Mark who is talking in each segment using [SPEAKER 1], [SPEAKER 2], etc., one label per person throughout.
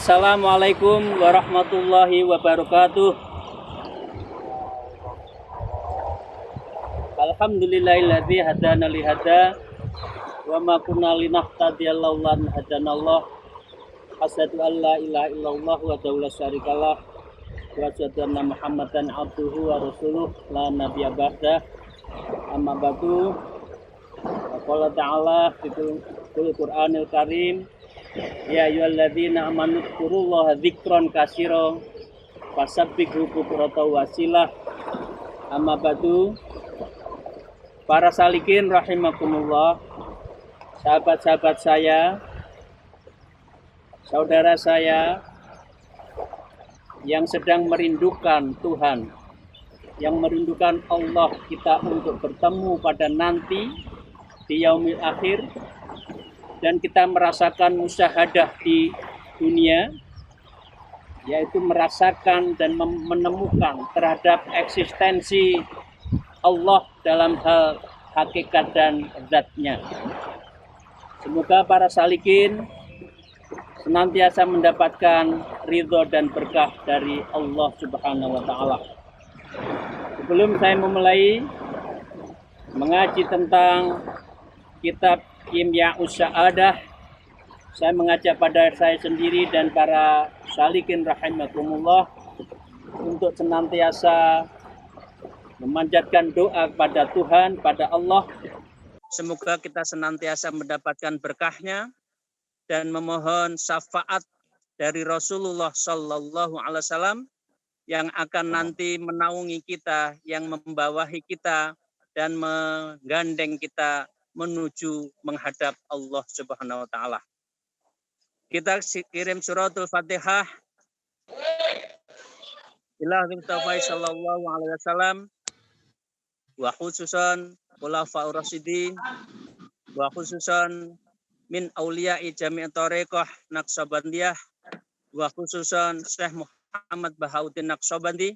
[SPEAKER 1] Assalamualaikum warahmatullahi wabarakatuh. Alhamdulillahilladzi hadana li hada wa ma kunna linahtadiya laula an hadanallah. Asyhadu an la ilaha illallah wa la syarikalah wa asyhadu anna Muhammadan abduhu wa rasuluh la nabiyya ba'da. Amma ba'du. Qala ta'ala fil Qur'anil Karim, ya ayyuhalladzina amanu dzkurullaha dzikran katsira fasabbihu bukratan wa asilah. Amma ba'du. Para salikin rahimakumullah, sahabat-sahabat saya, saudara saya yang sedang merindukan Tuhan, yang merindukan Allah kita untuk bertemu pada nanti di yaumil akhir, dan kita merasakan musyahadah di dunia, yaitu merasakan dan menemukan terhadap eksistensi Allah dalam hal hakikat dan zatnya. Semoga para salikin senantiasa mendapatkan ridho dan berkah dari Allah Subhanahu wa Ta'ala. Sebelum saya memulai mengaji tentang kitab Imya'us Sa'adah, saya mengajak pada saya sendiri dan para salikin rahimakumullah untuk senantiasa memanjatkan doa kepada Tuhan, pada Allah. Semoga kita senantiasa mendapatkan berkahnya dan memohon syafaat dari Rasulullah Sallallahu Alaihi Wasallam yang akan nanti menaungi kita, yang membawahi kita dan menggandeng kita menuju menghadap Allah Subhanahu Wa Taala. Kita kirim suratul Fatihah ila Mustafa Sallallahu Alaihi Wasallam wa khususan khulafaur rasyidin wa khususan min auliya'i jami' thariqah Naqsabandiyah wa khususan Syekh Muhammad Bahauddin Naqsabandi,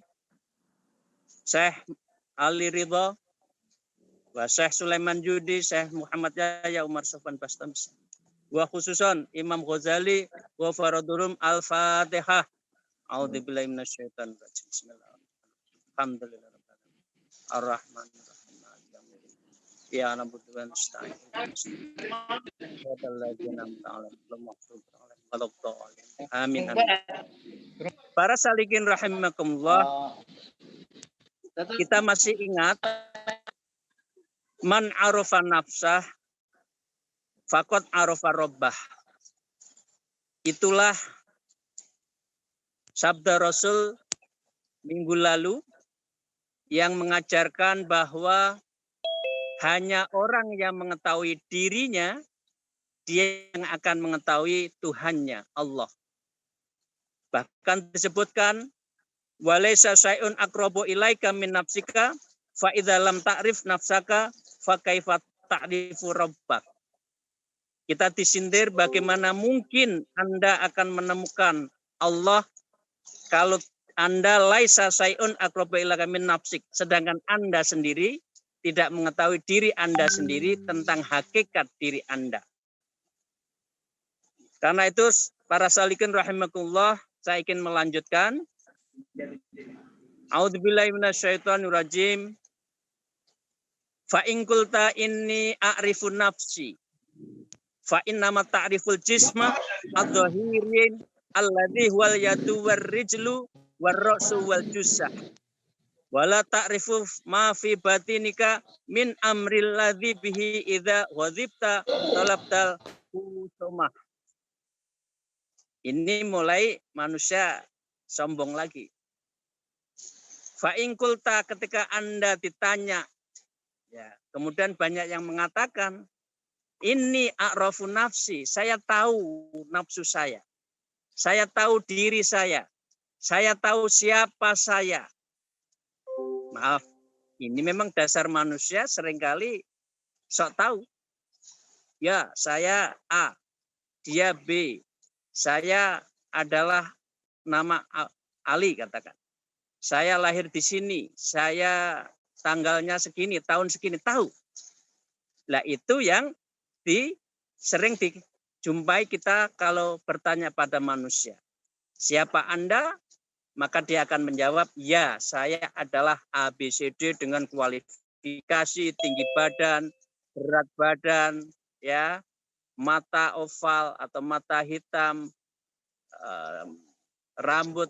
[SPEAKER 1] Syekh Ali Ridha wa Syekh Sulaiman Judi, Syekh Muhammad Yahya Umar Sofwan Bastami wa khususan Imam Ghazali wa Faradurum Al-Fatihah. A'udzubillahi minasyaitonir rajim. Bismillahirrahmanirrahim. Alhamdulillah. Ar-Rahmanir-Rahim. Ya na'budu wa nasta'in. Amin. Para salikin rahimakumullah, kita masih ingat man arafa nafsah faqad arafa rabbah. Itulah sabda Rasul minggu lalu yang mengajarkan bahwa hanya orang yang mengetahui dirinya, dia yang akan mengetahui Tuhannya, Allah. Bahkan disebutkan, walaysa syai'un aqrabu ilaika min nafsika, fa idza lam ta'rif nafsaka, fa kaifa ta'rifu rabbak. Kita disindir bagaimana mungkin Anda akan menemukan Allah kalau Anda laisa syai'un aqrabu ilaika min nafsik, sedangkan Anda sendiri tidak mengetahui diri Anda sendiri tentang hakikat diri Anda. Karena itu para salikin rahimakumullah, saya ingin melanjutkan. A'udzubillahi minasyaitonir rajim. Fa in qulta inni a'rifu nafsi fa innama ta'riful jisma adh-dhahirin alladhi huwal yadu war rijlu war ra'su wal jussah. Wala ta'rifu ma fi batinika min amril ladzi bihi idza wadzibta talabtal usumah. Ini mulai manusia sombong lagi. Fa in qulta, ketika Anda ditanya, ya, kemudian banyak yang mengatakan, ini a'rafu nafsi, saya tahu nafsu saya. Saya tahu diri saya. Saya tahu siapa saya. Maaf, ini memang dasar manusia seringkali sok tahu. Ya, saya A, dia B. Saya adalah nama Ali, katakan. Saya lahir di sini, saya tanggalnya segini, tahun segini, tahu. Lah itu yang sering dijumpai kita kalau bertanya pada manusia. Siapa Anda? Maka dia akan menjawab, ya saya adalah ABCD dengan kualifikasi, tinggi badan, berat badan, ya, mata oval atau mata hitam, rambut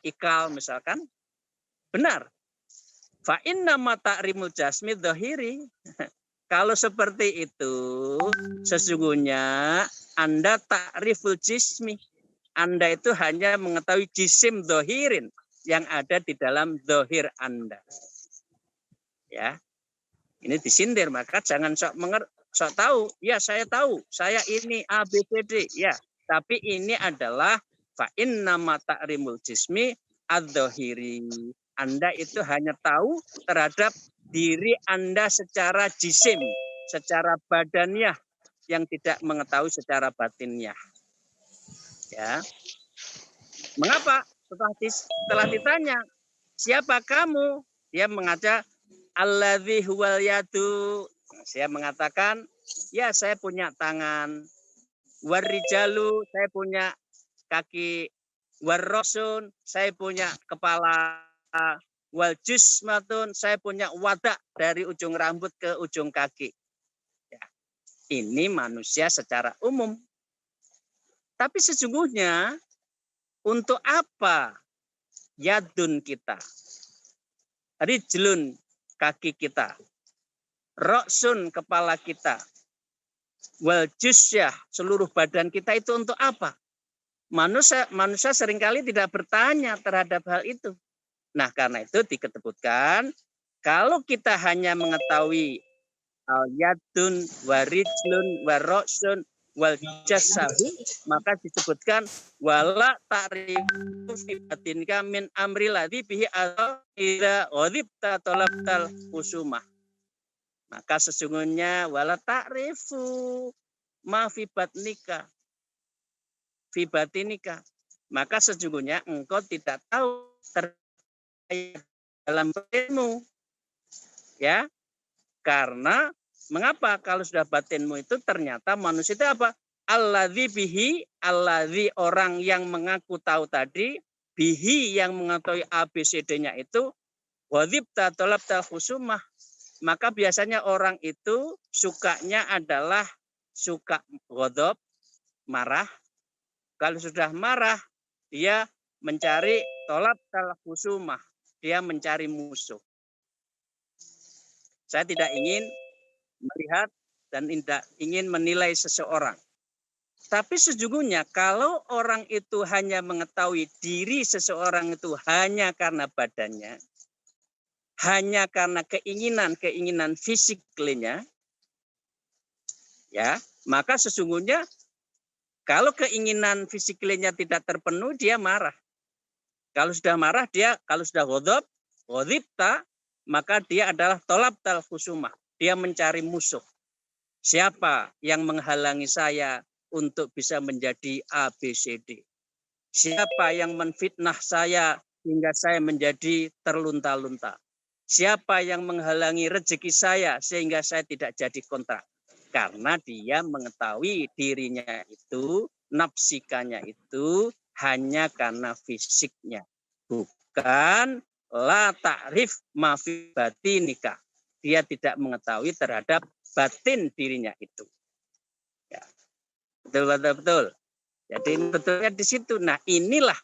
[SPEAKER 1] ikal misalkan. Benar. Fa inna mata rimul jasmi dhahiri. Kalau seperti itu, sesungguhnya Anda ta'riful jismi. Anda itu hanya mengetahui jisim dohirin yang ada di dalam dohir Anda. Ya, ini disindir, maka jangan sok tahu. Ya, saya tahu, saya ini A, B, C, D. Ya, tapi ini adalah fa inna ta'rimul jismi ad-dohiri. Anda itu hanya tahu terhadap diri Anda secara jisim, secara badannya, yang tidak mengetahui secara batinnya. Ya. Mengapa? Setelah ditanya, siapa kamu? Dia mengatakan, alladzi huwal yadu. Saya mengatakan, ya saya punya tangan. Warijalu, saya punya kaki. Warrosun, saya punya kepala. Wal jismatun, saya punya wadah dari ujung rambut ke ujung kaki. Ya. Ini manusia secara umum. Tapi sesungguhnya untuk apa yadun kita? Rijlun kaki kita. Roksun kepala kita. Wal jusyah seluruh badan kita itu untuk apa? Manusia seringkali tidak bertanya terhadap hal itu. Nah, karena itu diketebutkan kalau kita hanya mengetahui al-yadun, warijlun, waroksun, wal jasahu, maka disebutkan wala ta'rifu fi batinka min amri ladzi bihi idza ghadibta talabtal husumah. Maka sesungguhnya wala ta'rifu ma fi batnika fi batinika. Maka sesungguhnya engkau tidak tahu dalam batinmu. Ya. Karena mengapa kalau sudah batinmu itu ternyata manusia itu apa? Alladzi bihi, alladzi orang yang mengaku tahu tadi, bihi yang mengetahui ABCD-nya itu, wadhibta talabtal husumah. Maka biasanya orang itu sukanya adalah suka ghadab, marah. Kalau sudah marah, dia mencari talabtal husumah. Dia mencari musuh. Saya tidak ingin melihat dan tidak ingin menilai seseorang. Tapi sejujurnya kalau orang itu hanya mengetahui diri seseorang itu hanya karena badannya, hanya karena keinginan fisiknya, ya, maka sesungguhnya kalau keinginan fisiknya tidak terpenuhi, dia marah. Kalau sudah marah, kalau sudah ghadabta, maka dia adalah talabtal husumah. Dia mencari musuh. Siapa yang menghalangi saya untuk bisa menjadi ABCD? Siapa yang menfitnah saya hingga saya menjadi terlunta-lunta? Siapa yang menghalangi rezeki saya sehingga saya tidak jadi kontrak? Karena dia mengetahui dirinya itu, nafsikanya itu hanya karena fisiknya. Bukan la ta'rif ma fi batinika. Dia tidak mengetahui terhadap batin dirinya itu. Ya. Betul. Jadi betulnya di situ. Nah, inilah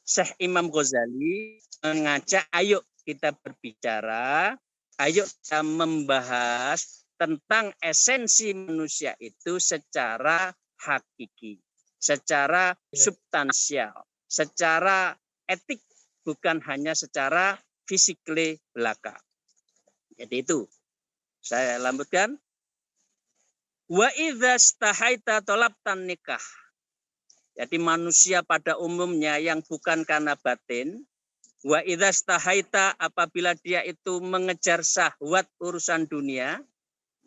[SPEAKER 1] Syekh Imam Ghazali mengajak, ayo kita berbicara, ayo kita membahas tentang esensi manusia itu secara hakiki, secara substansial, secara etik, bukan hanya secara fisikly belaka. Jadi itu. Saya lanjutkan. Wa idza stahaita talabtan nikah. Jadi manusia pada umumnya yang bukan karena batin, wa idza stahaita apabila dia itu mengejar syahwat urusan dunia,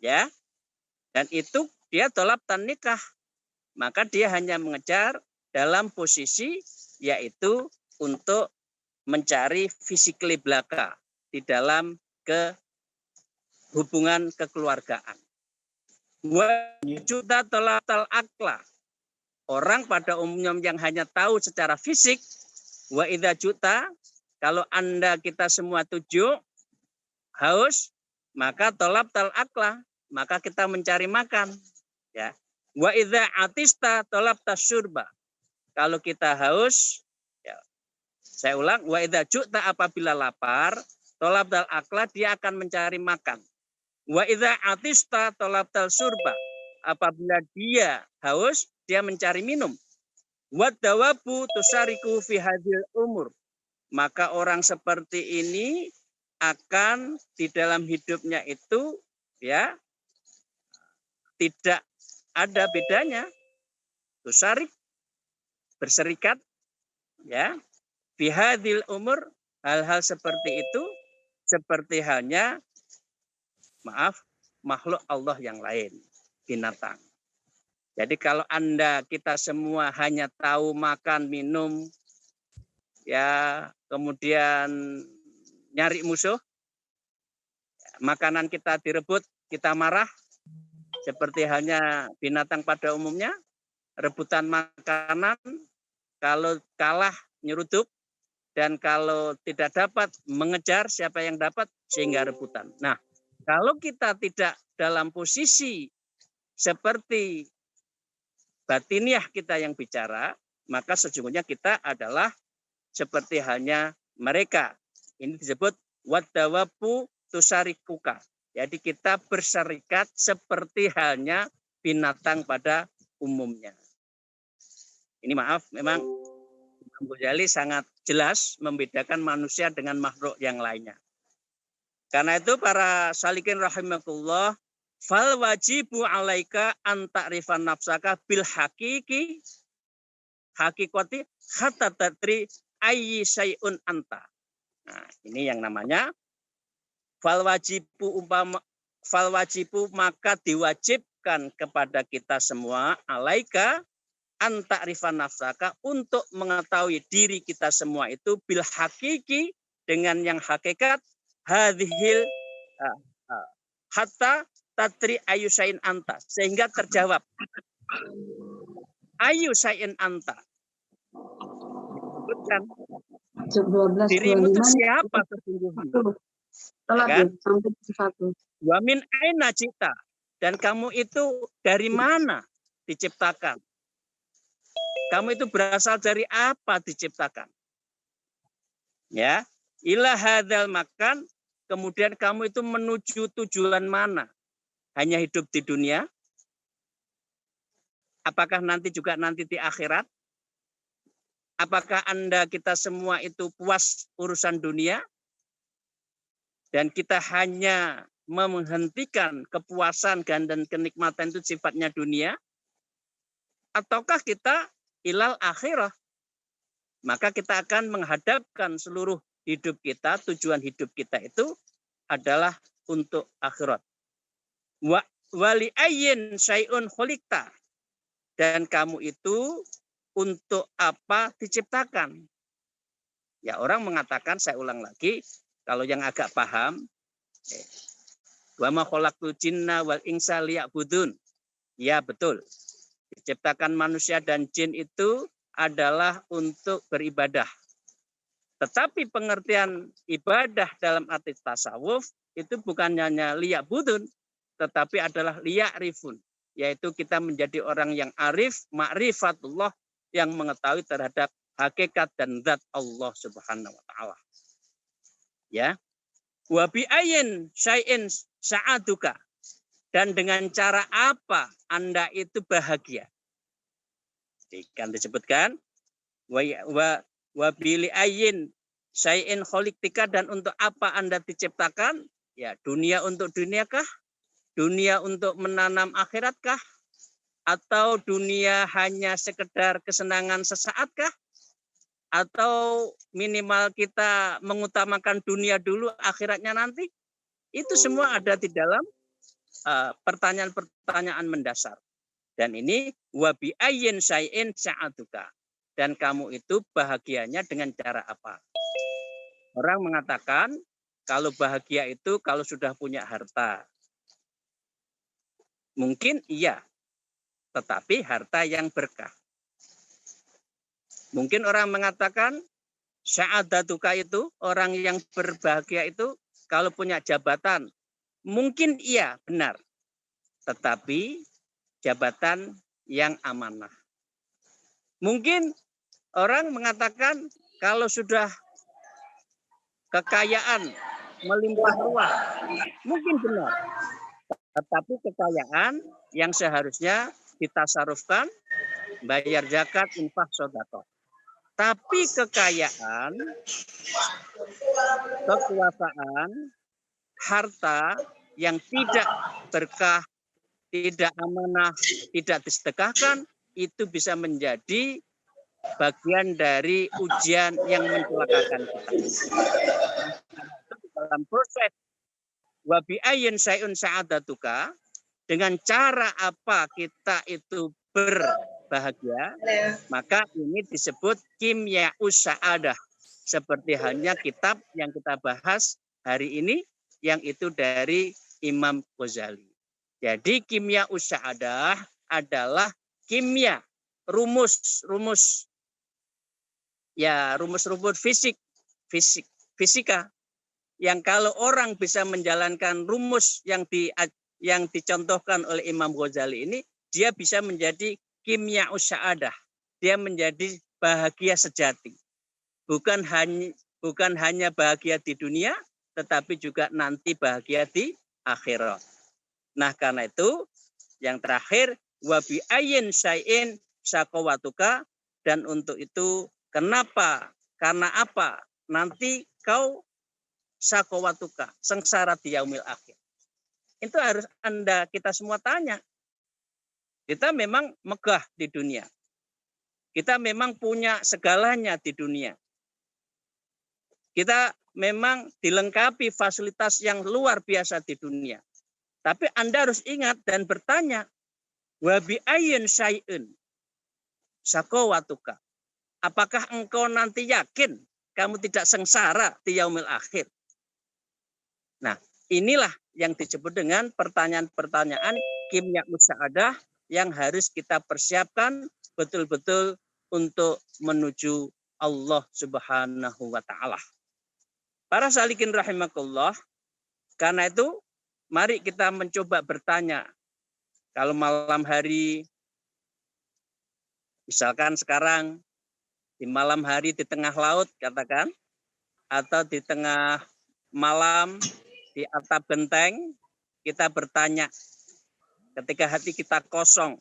[SPEAKER 1] ya. Dan itu dia talabtan nikah. Maka dia hanya mengejar dalam posisi yaitu untuk mencari physically belaka di dalam hubungan kekeluargaan. Wajuda talatal akla. orang pada umumnya yang hanya tahu secara fisik, wa idza juta, kalau Anda kita semua tujuh haus, maka tolab tal akla, maka kita mencari makan. Ya. Wa idza atista tolab tasyurba. Kalau kita haus, ya, saya ulang, wa idza juta, apabila lapar, tolab tal akla, dia akan mencari makan. Wa idza atista tolab tal surba. Apabila dia haus, dia mencari minum. Wa dawabu tusariku fi hadhil umur. Maka orang seperti ini akan di dalam hidupnya itu ya tidak ada bedanya. Tusarik, berserikat, ya, fi hadhil umur, hal-hal seperti itu seperti halnya makhluk Allah yang lain, binatang. Jadi kalau Anda kita semua hanya tahu makan, minum, ya, kemudian nyari musuh, makanan kita direbut, kita marah, seperti halnya binatang pada umumnya, rebutan makanan, kalau kalah nyeruduk, dan kalau tidak dapat mengejar siapa yang dapat sehingga rebutan. Nah, kalau kita tidak dalam posisi seperti batiniah kita yang bicara, maka sesungguhnya kita adalah seperti halnya mereka. Ini disebut wadawapu tusarikuka. Jadi kita berserikat seperti halnya binatang pada umumnya. Ini maaf, memang Imam Ghazali sangat jelas membedakan manusia dengan makhluk yang lainnya. Karena itu para salikin rahimakumullah, fal wajibu alaika an ta'rifan nafsaka bil hakiki hakikati hatta tatri ayyi syai'un anta. Nah, ini yang namanya fal wajibu maka diwajibkan kepada kita semua alaika an ta'rifan nafsaka untuk mengetahui diri kita semua itu bil hakiki dengan yang hakikat hadhil hatta tatri ayu sain anta, sehingga terjawab ayu sain anta. Disebutkan dirimu itu siapa sesungguhnya. Ya kan? Wa min aina cita, dan kamu itu dari mana diciptakan? Kamu itu berasal dari apa diciptakan? Ya, ila hadzal makan, kemudian kamu itu menuju tujuan mana? Hanya hidup di dunia? Apakah nanti juga nanti di akhirat? Apakah Anda kita semua itu puas urusan dunia? Dan kita hanya menghentikan kepuasan dan kenikmatan itu sifatnya dunia? Ataukah kita ilal akhirah? Maka kita akan menghadapkan seluruh hidup kita, tujuan hidup kita itu adalah untuk akhirat. Wali ayyin syai'un khuliqta, dan kamu itu untuk apa diciptakan? Ya, orang mengatakan, saya ulang lagi, kalau yang agak paham, wa ma khalaqtul jinna wal insa liya'budun. Ya, betul. Diciptakan manusia dan jin itu adalah untuk beribadah. Tetapi pengertian ibadah dalam arti tasawuf itu bukan hanya liya'budun, tetapi adalah liya'rifun, yaitu kita menjadi orang yang arif, ma'rifatullah, yang mengetahui terhadap hakikat dan zat Allah Subhanahu wa taala. Ya. Wa bi ayyin syai'in sa'aduka, dan dengan cara apa Anda itu bahagia? Kan disebutkan wa bi ayyin syai'in khuliqtika, dan untuk apa Anda diciptakan? Ya, dunia untuk dunia kah? Dunia untuk menanam akhirat kah? Atau dunia hanya sekedar kesenangan sesaat kah? Atau minimal kita mengutamakan dunia dulu, akhiratnya nanti? Itu semua ada di dalam pertanyaan-pertanyaan mendasar. Dan ini wabi ayyin syai'in sa'aduka. Dan kamu itu bahagianya dengan cara apa? Orang mengatakan kalau bahagia itu kalau sudah punya harta. Mungkin iya, tetapi harta yang berkah. Mungkin orang mengatakan sya'adatuka itu, orang yang berbahagia itu kalau punya jabatan. Mungkin iya, benar. Tetapi jabatan yang amanah. Mungkin orang mengatakan kalau sudah kekayaan melimpah ruah. Mungkin benar. Tetapi kekayaan yang seharusnya ditasarufkan, bayar zakat, infak, sedekah. Tapi kekayaan, kekuasaan, harta yang tidak berkah, tidak amanah, tidak disedekahkan, itu bisa menjadi bagian dari ujian yang mencelakakan kita. Dalam proses wabi ayyin syai'un sa'adatuka, dengan cara apa kita itu berbahagia, maka ini disebut kimya usa'adah. Seperti halnya kitab yang kita bahas hari ini, yang itu dari Imam Ghazali. Jadi kimya usa'adah adalah kimia, rumus-rumus fisika. Yang kalau orang bisa menjalankan rumus yang dicontohkan oleh Imam Ghazali ini, dia bisa menjadi kimya usa'adah. Dia menjadi bahagia sejati. Bukan hanya bahagia di dunia, tetapi juga nanti bahagia di akhirat. Nah, karena itu yang terakhir, wabi ayyin syai'in syaqawatuka, dan untuk itu kenapa? Karena apa? Nanti kau syaqawatuka, sengsara di yaumil akhir. Itu harus kita semua tanya. Kita memang megah di dunia. Kita memang punya segalanya di dunia. Kita memang dilengkapi fasilitas yang luar biasa di dunia. Tapi Anda harus ingat dan bertanya, wabi ayyin syai'un syaqawatuka. Apakah engkau nanti yakin kamu tidak sengsara di yaumil akhir? Nah, inilah yang disebut dengan pertanyaan-pertanyaan kimya musa'adah yang harus kita persiapkan betul-betul untuk menuju Allah Subhanahu wa ta'ala. Para salikin rahimakumullah, karena itu mari kita mencoba bertanya. Kalau malam hari, misalkan sekarang di malam hari di tengah laut katakan, atau di tengah malam di atap genteng, kita bertanya ketika hati kita kosong,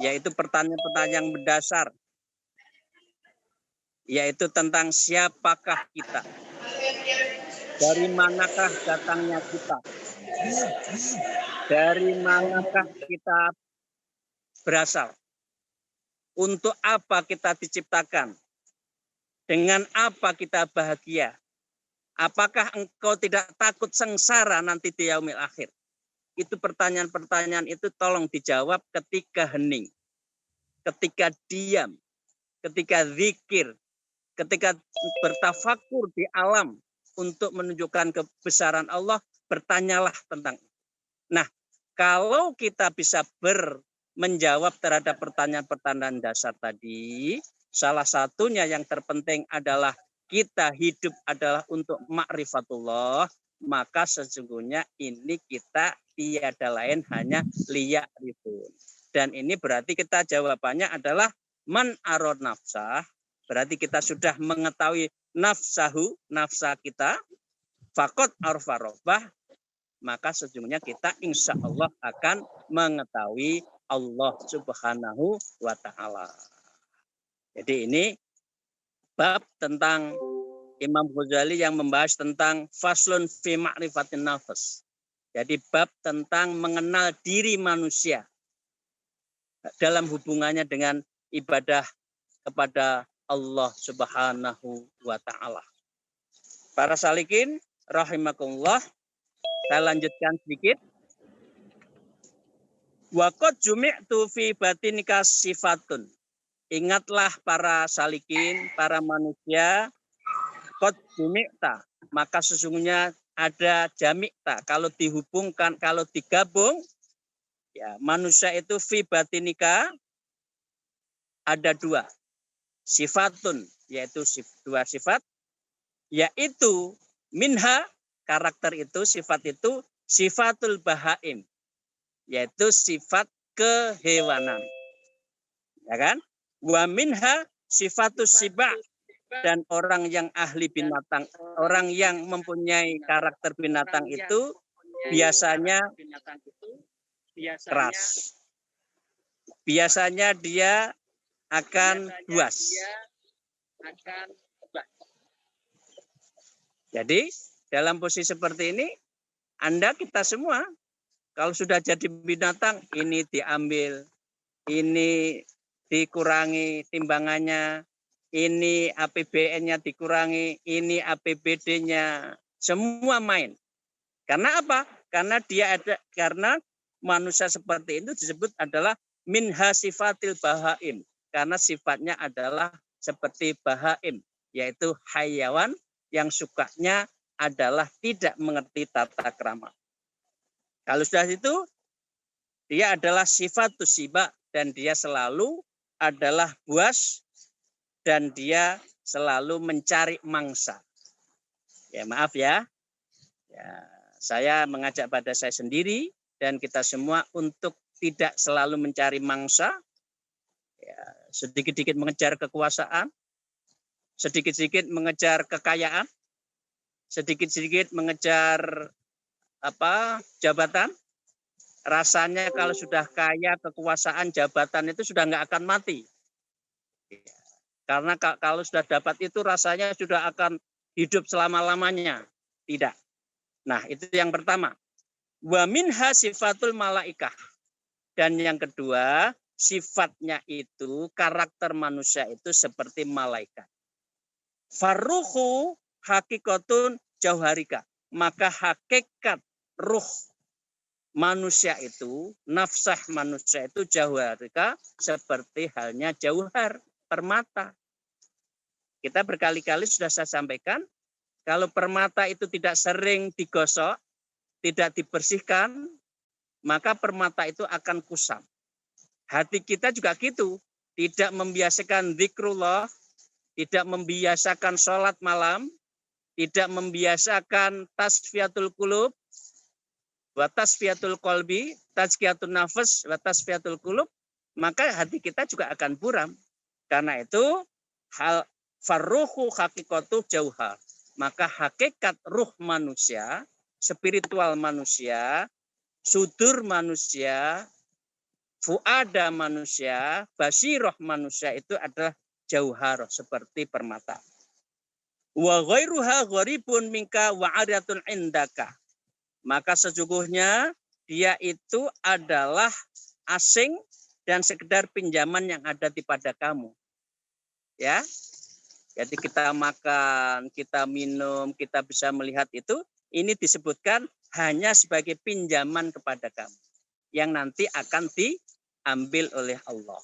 [SPEAKER 1] yaitu pertanyaan-pertanyaan yang mendasar, yaitu tentang siapakah kita, dari manakah datangnya kita, dari manakah kita berasal, untuk apa kita diciptakan, dengan apa kita bahagia, apakah engkau tidak takut sengsara nanti di yaumil akhir. Itu pertanyaan-pertanyaan itu tolong dijawab ketika hening, ketika diam, ketika zikir, ketika bertafakur di alam untuk menunjukkan kebesaran Allah, bertanyalah tentang itu. Nah, kalau kita bisa menjawab terhadap pertanyaan-pertanyaan dasar tadi, salah satunya yang terpenting adalah kita hidup adalah untuk ma'rifatullah, maka sesungguhnya ini kita tiada lain hanya liya'rifun. Dan ini berarti kita jawabannya adalah man arad nafsah, berarti kita sudah mengetahui nafsahu, nafsa kita, faqad arfa rabbah, maka sesungguhnya kita insya Allah akan mengetahui Allah Subhanahu wa ta'ala. Jadi ini bab tentang Imam Ghazali yang membahas tentang faslun fi ma'rifatin nafs. Jadi bab tentang mengenal diri manusia dalam hubungannya dengan ibadah kepada Allah Subhanahu wa ta'ala. Para salikin rahimakumullah, saya lanjutkan sedikit. Wa qad jumi'tu fi batinika sifatun. Ingatlah para salikin, para manusia, qad jumi'ta, maka sesungguhnya ada jami'ta. Kalau dihubungkan, kalau digabung, ya manusia itu fi batinika ada dua. sifatun, yaitu dua sifat, yaitu minha, karakter itu, sifat itu, sifatul bahaim, yaitu sifat kehewanan. Ya kan? Wa minha sifatus siba, dan orang yang ahli binatang, orang yang mempunyai karakter binatang itu biasanya keras. Biasanya dia akan buas. Jadi dalam posisi seperti ini, Anda, kita semua, kalau sudah jadi binatang, ini diambil, ini dikurangi timbangannya, ini APBN-nya dikurangi, ini APBD-nya, semua main. Karena apa? Karena manusia seperti itu disebut adalah minha sifatil bahaim, karena sifatnya adalah seperti bahaim, yaitu hayawan yang sukanya adalah tidak mengerti tata krama. Kalau sudah itu, dia adalah sifatus siba, dan dia selalu adalah buas, dan dia selalu mencari mangsa. Ya, maaf ya. Saya mengajak pada saya sendiri dan kita semua untuk tidak selalu mencari mangsa, ya, sedikit-sedikit mengejar kekuasaan, sedikit-sedikit mengejar kekayaan, sedikit-sedikit mengejar jabatan. Rasanya kalau sudah kaya, kekuasaan, jabatan itu sudah nggak akan mati. Karena kalau sudah dapat itu rasanya sudah akan hidup selama-lamanya. Tidak. Nah, itu yang pertama. Wa minha sifatul malaikah. Dan yang kedua, sifatnya itu, karakter manusia itu seperti malaikat. Farruhu hakikatun jauharika. Maka hakikat ruh manusia itu, nafsah manusia itu jauharika, seperti halnya jauhar, permata. Kita berkali-kali sudah saya sampaikan, kalau permata itu tidak sering digosok, tidak dibersihkan, maka permata itu akan kusam. Hati kita juga gitu, tidak membiasakan zikrullah, tidak membiasakan sholat malam, tidak membiasakan tasfiyatul qulub, wa tasfiyatul qalbi, tazkiyatun nafas, wa tasfiyatul qulub, maka hati kita juga akan buram. Karena itu hal farruhu hakikatu jauhar. Maka hakikat ruh manusia, spiritual manusia, sudur manusia, fuada manusia, basiroh manusia itu adalah jauhar, seperti permata. Wa ghairuha gharibun minka wa ariatun indaka. Maka sesungguhnya dia itu adalah asing dan sekedar pinjaman yang ada di pada kamu. Ya. Jadi kita makan, kita minum, kita bisa melihat itu, ini disebutkan hanya sebagai pinjaman kepada kamu yang nanti akan diambil oleh Allah.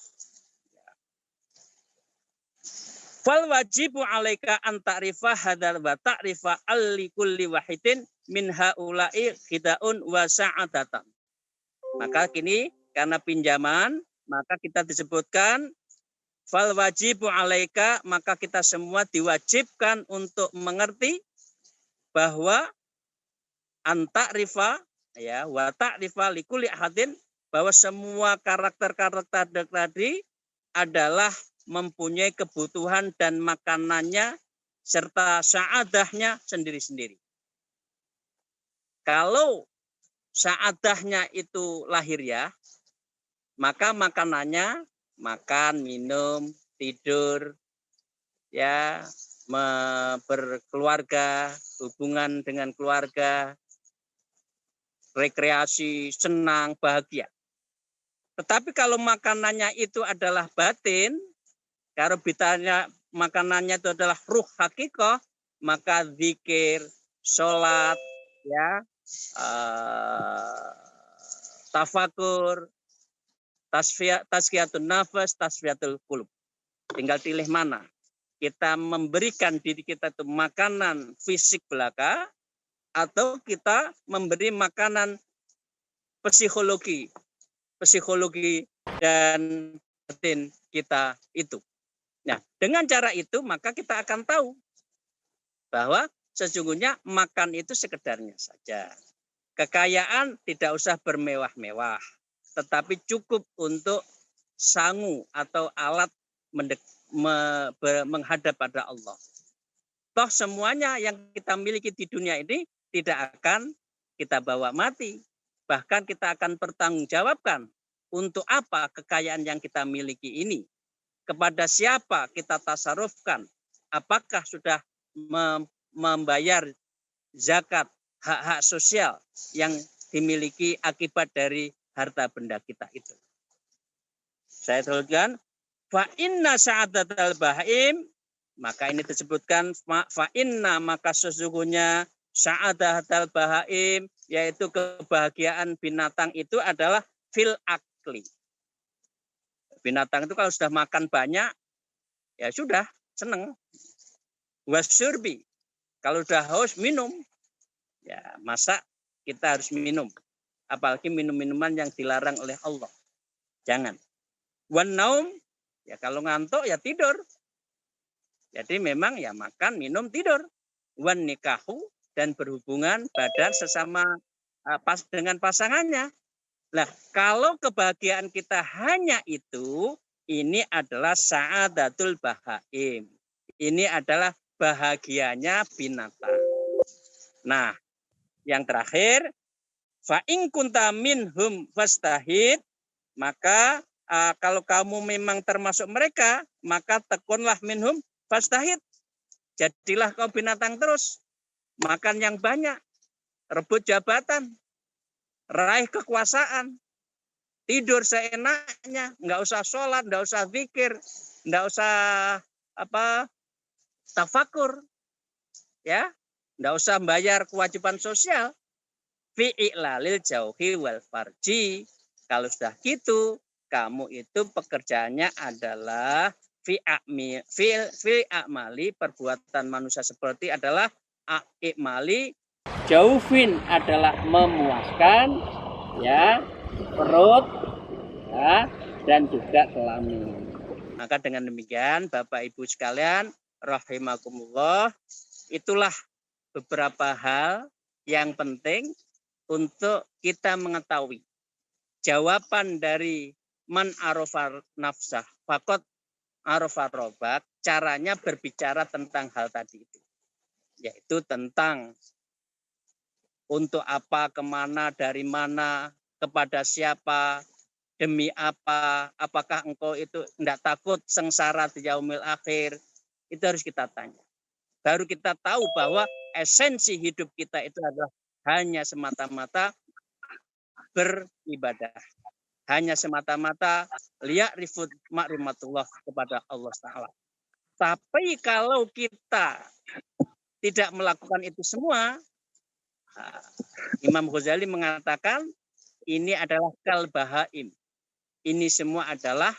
[SPEAKER 1] Fal wajibu alaika an ta'rifa hadzal wa ta'rifa alli kulli wahidin min haula'i khidaun wa sa'adatan. Maka kini karena pinjaman, maka kita disebutkan fal wajibu alaika, maka kita semua diwajibkan untuk mengerti bahwa an ta'rifa, ya, wa ta'rifa li kulli ahadin, bahwa semua karakter-karakter tadi adalah mempunyai kebutuhan dan makanannya serta sa'adahnya sendiri-sendiri. Kalau sa'adahnya itu lahiriah, maka makanannya makan, minum, tidur, ya, berkeluarga, hubungan dengan keluarga, rekreasi, senang, bahagia. Tetapi kalau makanannya itu adalah batin, kalau bitanya makanannya itu adalah ruh hakikah, maka zikir, sholat, ya, tafakur, tazkiyatun nafas, tasfiyatul qulub. Tinggal pilih mana. Kita memberikan diri kita itu makanan fisik belaka, atau kita memberi makanan psikologi dan batin kita itu. Nah, dengan cara itu maka kita akan tahu bahwa sesungguhnya makan itu sekedarnya saja. Kekayaan tidak usah bermewah-mewah, tetapi cukup untuk sangu atau alat menghadap pada Allah. Toh semuanya yang kita miliki di dunia ini tidak akan kita bawa mati. Bahkan kita akan pertanggungjawabkan untuk apa kekayaan yang kita miliki ini. Kepada siapa kita tasarufkan. Apakah sudah membayar zakat, hak-hak sosial yang dimiliki akibat dari harta benda kita itu. Saya teruskan, fa inna sa'adatal bahaim, maka ini disebutkan fa inna, maka sesungguhnya sa'adatal bahaim, yaitu kebahagiaan binatang itu adalah fil akli. Binatang itu kalau sudah makan banyak, ya sudah senang. Wasyurbi, kalau sudah haus minum, ya masa kita harus minum. Apalagi minum-minuman yang dilarang oleh Allah. Jangan. Wan naum, ya kalau ngantuk ya tidur. Jadi memang ya makan, minum, tidur. Wan nikahu, dan berhubungan badan sesama dengan pasangannya. Nah, kalau kebahagiaan kita hanya itu, ini adalah sa'adatul bahaim. Ini adalah bahagianya binatang. Nah, yang terakhir, fa in kunta minhum fastahid, maka kalau kamu memang termasuk mereka, maka tekunlah minhum fastahid. Jadilah kau binatang terus. Makan yang banyak, rebut jabatan, raih kekuasaan, tidur seenaknya, nggak usah sholat, nggak usah zikir, nggak usah tafakur, ya, nggak usah bayar kewajiban sosial. Fi'iklalil jauhi wal farji. Kalau sudah gitu, kamu itu pekerjaannya adalah fi'amali, perbuatan manusia seperti adalah ikmali. Jaufin adalah memuaskan, ya, perut, ya, dan juga kelamin. Maka dengan demikian, Bapak Ibu sekalian, rahimakumullah, itulah beberapa hal yang penting untuk kita mengetahui jawaban dari man arafar nafsah faqad arafar robbak, caranya berbicara tentang hal tadi itu, yaitu tentang untuk apa, kemana, dari mana, kepada siapa, demi apa, apakah engkau itu tidak takut sengsara di yaumil akhir. Itu harus kita tanya. Baru kita tahu bahwa esensi hidup kita itu adalah hanya semata-mata beribadah. Hanya semata-mata liya'rifut ma'rimatullah kepada Allah Ta'ala. Tapi kalau kita tidak melakukan itu semua, Imam Ghazali mengatakan ini adalah kalbahaim. Ini semua adalah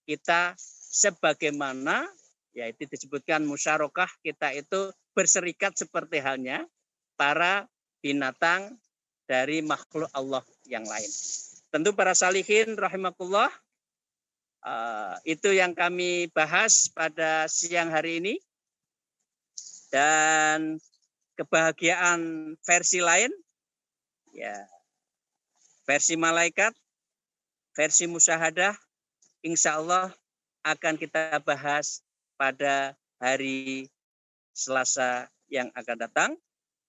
[SPEAKER 1] kita sebagaimana, yaitu disebutkan musyarakah, kita itu berserikat seperti halnya para binatang dari makhluk Allah yang lain. Tentu para salihin rahimakumullah, itu yang kami bahas pada siang hari ini. Dan kebahagiaan versi lain, ya, versi malaikat, versi musyahadah, insya Allah akan kita bahas pada hari Selasa yang akan datang.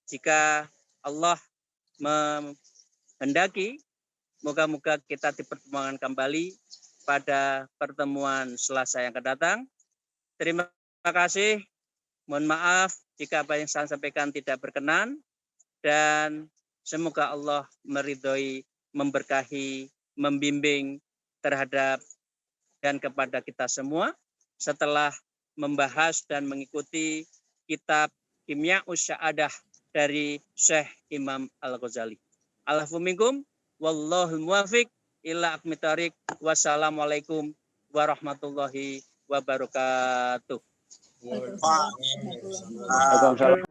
[SPEAKER 1] Jika Allah menghendaki, moga-moga kita dipertemukan kembali pada pertemuan Selasa yang akan datang. Terima kasih. Mohon maaf jika apa yang saya sampaikan tidak berkenan, dan semoga Allah meridhoi, memberkahi, membimbing terhadap dan kepada kita semua setelah membahas dan mengikuti kitab Himya'us Sya'adah dari Syekh Imam Al-Ghazali. Alaikum minkum, wallahul muwafiq ila aqwamit thoriq. Wassalamualaikum warahmatullahi wabarakatuh.
[SPEAKER 2] Waalaikumsalam.